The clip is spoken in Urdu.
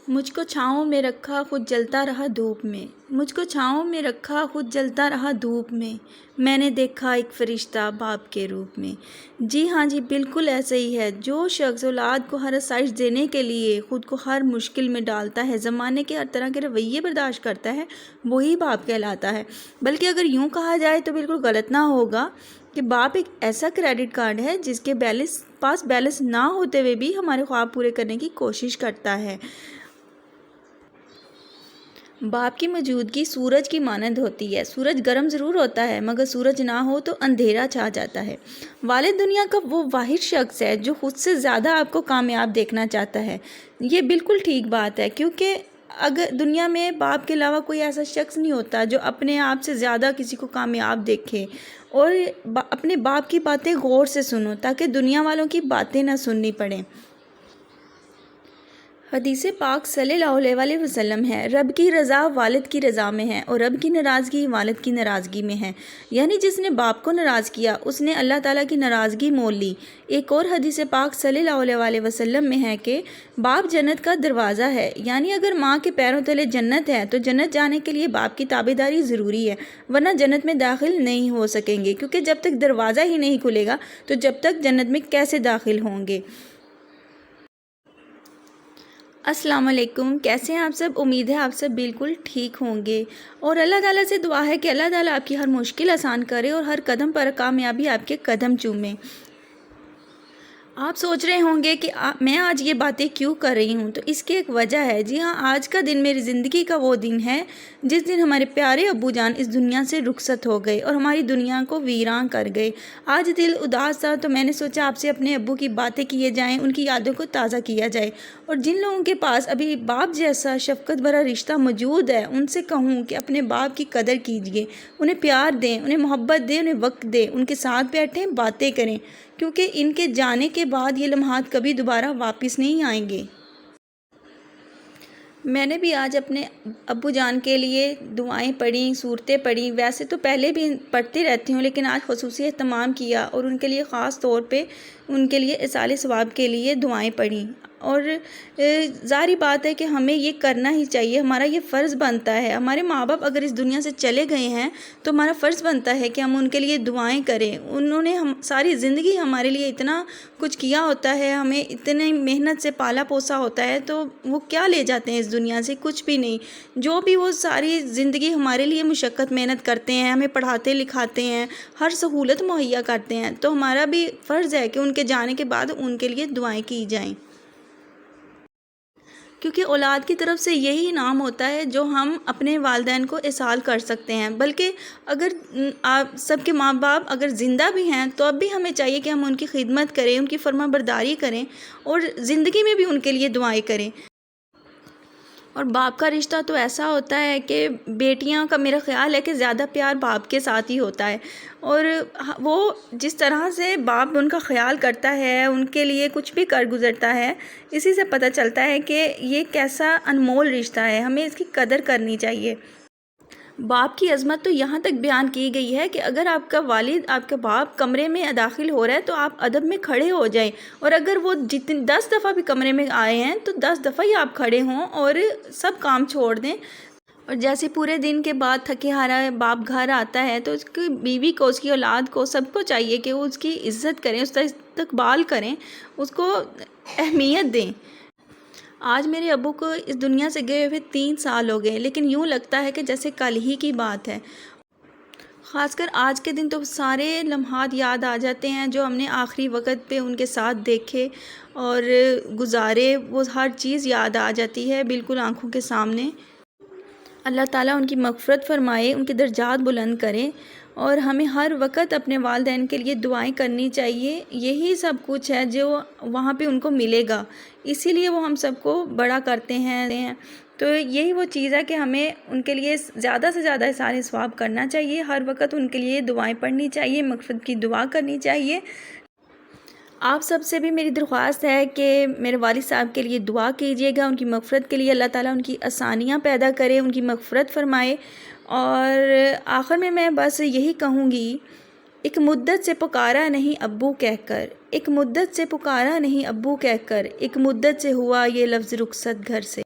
مجھ کو چھاؤں میں رکھا خود جلتا رہا دھوپ میں، مجھ کو چھاؤں میں رکھا خود جلتا رہا دھوپ میں نے دیکھا ایک فرشتہ باپ کے روپ میں۔ جی ہاں جی، بالکل ایسا ہی ہے۔ جو شخص اولاد کو ہر آسائش دینے کے لیے خود کو ہر مشکل میں ڈالتا ہے، زمانے کے ہر طرح کے رویے برداشت کرتا ہے، وہی باپ کہلاتا ہے۔ بلکہ اگر یوں کہا جائے تو بالکل غلط نہ ہوگا کہ باپ ایک ایسا کریڈٹ کارڈ ہے جس کے پاس بیلنس نہ ہوتے ہوئے بھی ہمارے خواب پورے کرنے کی کوشش کرتا ہے۔ باپ کی موجودگی سورج کی مانند ہوتی ہے۔ سورج گرم ضرور ہوتا ہے مگر سورج نہ ہو تو اندھیرا چھا جاتا ہے۔ والد دنیا کا وہ واحد شخص ہے جو خود سے زیادہ آپ کو کامیاب دیکھنا چاہتا ہے۔ یہ بالکل ٹھیک بات ہے، کیونکہ اگر دنیا میں باپ کے علاوہ کوئی ایسا شخص نہیں ہوتا جو اپنے آپ سے زیادہ کسی کو کامیاب دیکھے۔ اور اپنے باپ کی باتیں غور سے سنو تاکہ دنیا والوں کی باتیں نہ سننی پڑیں۔ حدیث پاک صلی اللہ علیہ وسلم ہے، رب کی رضا والد کی رضا میں ہے اور رب کی ناراضگی والد کی ناراضگی میں ہے، یعنی جس نے باپ کو ناراض کیا اس نے اللہ تعالیٰ کی ناراضگی مول لی۔ ایک اور حدیث پاک صلی اللہ علیہ وسلم میں ہے کہ باپ جنت کا دروازہ ہے، یعنی اگر ماں کے پیروں تلے جنت ہے تو جنت جانے کے لیے باپ کی تابعداری ضروری ہے، ورنہ جنت میں داخل نہیں ہو سکیں گے، کیونکہ جب تک دروازہ ہی نہیں کھلے گا تو جب تک جنت میں کیسے داخل ہوں گے۔ السلام علیکم، کیسے ہیں آپ سب؟ امید ہے آپ سب بالکل ٹھیک ہوں گے، اور اللہ تعالیٰ سے دعا ہے کہ اللہ تعالیٰ آپ کی ہر مشکل آسان کرے اور ہر قدم پر کامیابی آپ کے قدم چومے۔ آپ سوچ رہے ہوں گے کہ میں آج یہ باتیں کیوں کر رہی ہوں، تو اس کی ایک وجہ ہے۔ جی ہاں، آج کا دن میری زندگی کا وہ دن ہے جس دن ہمارے پیارے ابو جان اس دنیا سے رخصت ہو گئے اور ہماری دنیا کو ویران کر گئے۔ آج دل اداس تھا تو میں نے سوچا آپ سے اپنے ابو کی باتیں کیے جائیں، ان کی یادوں کو تازہ کیا جائے، اور جن لوگوں کے پاس ابھی باپ جیسا شفقت بھرا رشتہ موجود ہے ان سے کہوں کہ اپنے باپ کی قدر کیجیے، انہیں پیار دیں، انہیں محبت دیں، انہیں وقت دیں، ان کے ساتھ بیٹھیں، باتیں کریں، کیونکہ ان کے جانے کے بعد یہ لمحات کبھی دوبارہ واپس نہیں آئیں گے۔ میں نے بھی آج اپنے ابو جان کے لیے دعائیں پڑھیں، سورتیں پڑھیں، ویسے تو پہلے بھی پڑھتی رہتی ہوں لیکن آج خصوصی اہتمام کیا اور ان کے لیے خاص طور پہ ان کے لیے ایصال ثواب کے لیے دعائیں پڑھیں۔ اور ظاہری بات ہے کہ ہمیں یہ کرنا ہی چاہیے، ہمارا یہ فرض بنتا ہے۔ ہمارے ماں باپ اگر اس دنیا سے چلے گئے ہیں تو ہمارا فرض بنتا ہے کہ ہم ان کے لیے دعائیں کریں۔ انہوں نے ساری زندگی ہمارے لیے اتنا کچھ کیا ہوتا ہے، ہمیں اتنی محنت سے پالا پوسا ہوتا ہے، تو وہ کیا لے جاتے ہیں اس دنیا سے؟ کچھ بھی نہیں۔ جو بھی وہ ساری زندگی ہمارے لیے مشقت محنت کرتے ہیں، ہمیں پڑھاتے لکھاتے ہیں، ہر سہولت مہیا کرتے ہیں، تو ہمارا بھی فرض ہے کہ ان کے جانے کے بعد ان کے لیے دعائیں کی جائیں، کیونکہ اولاد کی طرف سے یہی انعام ہوتا ہے جو ہم اپنے والدین کو ایصال کر سکتے ہیں۔ بلکہ اگر آپ سب کے ماں باپ اگر زندہ بھی ہیں تو اب بھی ہمیں چاہیے کہ ہم ان کی خدمت کریں، ان کی فرما برداری کریں اور زندگی میں بھی ان کے لیے دعائیں کریں۔ اور باپ کا رشتہ تو ایسا ہوتا ہے کہ بیٹیاں کا میرا خیال ہے کہ زیادہ پیار باپ کے ساتھ ہی ہوتا ہے، اور وہ جس طرح سے باپ ان کا خیال کرتا ہے، ان کے لیے کچھ بھی کر گزرتا ہے، اسی سے پتہ چلتا ہے کہ یہ کیسا انمول رشتہ ہے، ہمیں اس کی قدر کرنی چاہیے۔ باپ کی عظمت تو یہاں تک بیان کی گئی ہے کہ اگر آپ کا والد، آپ کا باپ کمرے میں داخل ہو رہا ہے تو آپ ادب میں کھڑے ہو جائیں، اور اگر وہ 10 دفعہ بھی کمرے میں آئے ہیں تو 10 دفعہ ہی آپ کھڑے ہوں اور سب کام چھوڑ دیں۔ اور جیسے پورے دن کے بعد تھکے ہارا باپ گھر آتا ہے تو اس کی بیوی کو، اس کی اولاد کو، سب کو چاہیے کہ وہ اس کی عزت کریں، اس کا استقبال کریں، اس کو اہمیت دیں۔ آج میرے ابو کو اس دنیا سے گئے ہوئے 3 سال ہو گئے، لیکن یوں لگتا ہے کہ جیسے کل ہی کی بات ہے۔ خاص کر آج کے دن تو سارے لمحات یاد آ جاتے ہیں جو ہم نے آخری وقت پہ ان کے ساتھ دیکھے اور گزارے، وہ ہر چیز یاد آ جاتی ہے بالکل آنکھوں کے سامنے۔ اللہ تعالیٰ ان کی مغفرت فرمائے، ان کے درجات بلند کرے، اور ہمیں ہر وقت اپنے والدین کے لیے دعائیں کرنی چاہیے۔ یہی سب کچھ ہے جو وہاں پہ ان کو ملے گا، اسی لیے وہ ہم سب کو بڑا کرتے ہیں۔ تو یہی وہ چیز ہے کہ ہمیں ان کے لیے زیادہ سے زیادہ ایصال ثواب کرنا چاہیے، ہر وقت ان کے لیے دعائیں پڑھنی چاہیے، مغفرت کی دعا کرنی چاہیے۔ آپ سب سے بھی میری درخواست ہے کہ میرے والد صاحب کے لیے دعا کیجیے گا، ان کی مغفرت کے لیے اللہ تعالیٰ ان کی آسانیاں پیدا کرے، ان کی مغفرت فرمائے۔ اور آخر میں بس یہی کہوں گی، ایک مدت سے پکارا نہیں ابو کہہ کر، ایک مدت سے پکارا نہیں ابو کہہ کر، ایک مدت سے ہوا یہ لفظ رخصت گھر سے۔